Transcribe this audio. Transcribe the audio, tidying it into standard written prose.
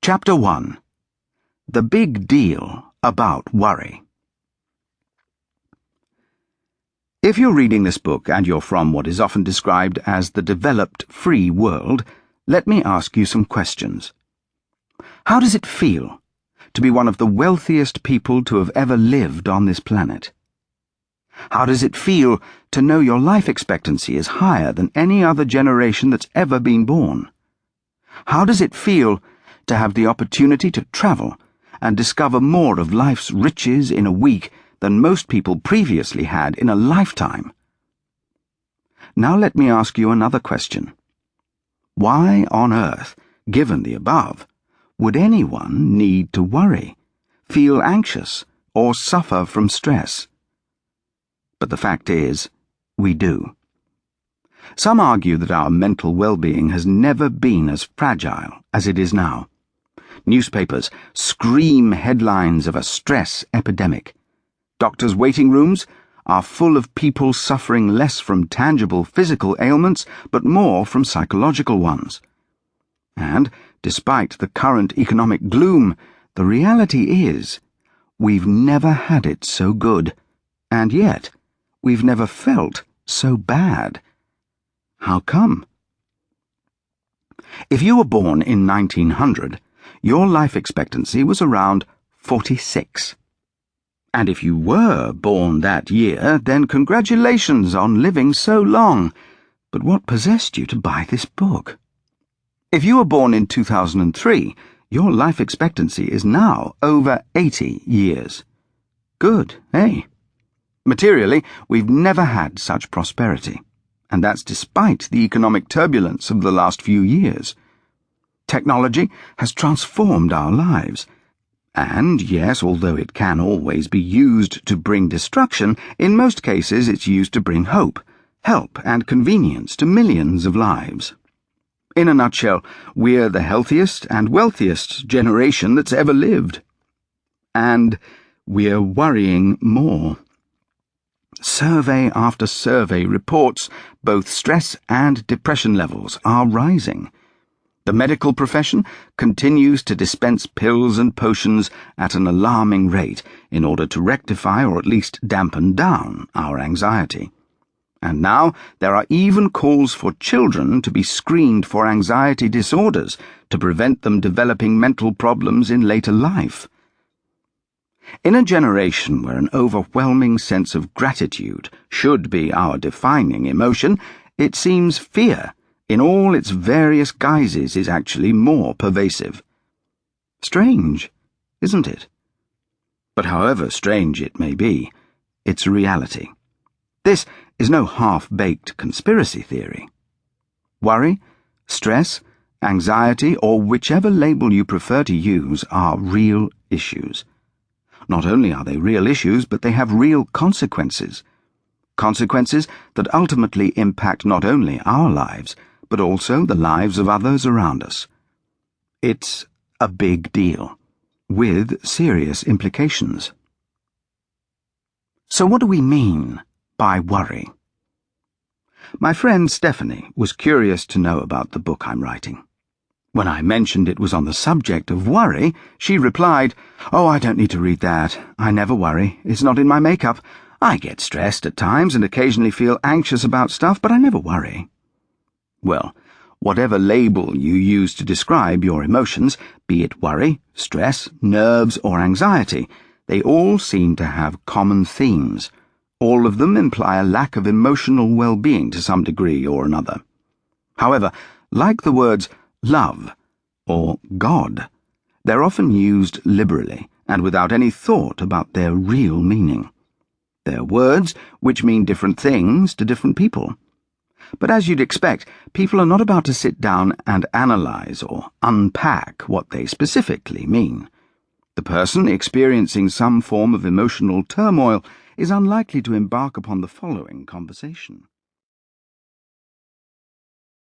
Chapter 1. The Big Deal About Worry. If you're reading this book and you're from what is often described as the developed free world, let me ask you some questions. How does it feel to be one of the wealthiest people to have ever lived on this planet? How does it feel to know your life expectancy is higher than any other generation that's ever been born? How does it feel to have the opportunity to travel and discover more of life's riches in a week than most people previously had in a lifetime? Now let me ask you another question. Why on earth, given the above, would anyone need to worry, feel anxious, or suffer from stress? But the fact is, we do. Some argue that our mental well-being has never been as fragile as it is now. Newspapers scream headlines of a stress epidemic. Doctors' waiting rooms are full of people suffering less from tangible physical ailments, but more from psychological ones. And, despite the current economic gloom, the reality is, we've never had it so good, and yet, we've never felt so bad. How come? If you were born in 1900, your life expectancy was around 46. And if you were born that year, then congratulations on living so long. But what possessed you to buy this book? If you were born in 2003, your life expectancy is now over 80 years. Good, eh? Materially, we've never had such prosperity, and that's despite the economic turbulence of the last few years. Technology has transformed our lives, and yes, although it can always be used to bring destruction, in most cases it's used to bring hope, help, and convenience to millions of lives. In a nutshell, we're the healthiest and wealthiest generation that's ever lived. And we're worrying more. Survey after survey reports both stress and depression levels are rising. The medical profession continues to dispense pills and potions at an alarming rate in order to rectify or at least dampen down our anxiety. And now there are even calls for children to be screened for anxiety disorders to prevent them developing mental problems in later life. In a generation where an overwhelming sense of gratitude should be our defining emotion, it seems fear, in all its various guises, is actually more pervasive. Strange, isn't it? But however strange it may be, it's reality. This is no half-baked conspiracy theory. Worry, stress, anxiety, or whichever label you prefer to use are real issues. Not only are they real issues, but they have real consequences. Consequences that ultimately impact not only our lives, but also the lives of others around us. It's a big deal, with serious implications. So what do we mean by worry? My friend Stephanie was curious to know about the book I'm writing. When I mentioned it was on the subject of worry, she replied, "Oh, I don't need to read that. I never worry. It's not in my makeup. I get stressed at times and occasionally feel anxious about stuff, but I never worry." Well, whatever label you use to describe your emotions, be it worry, stress, nerves, or anxiety, they all seem to have common themes. All of them imply a lack of emotional well-being to some degree or another. However, like the words love or God, they're often used liberally and without any thought about their real meaning. They're words which mean different things to different people. But as you'd expect, people are not about to sit down and analyze or unpack what they specifically mean. The person experiencing some form of emotional turmoil is unlikely to embark upon the following conversation.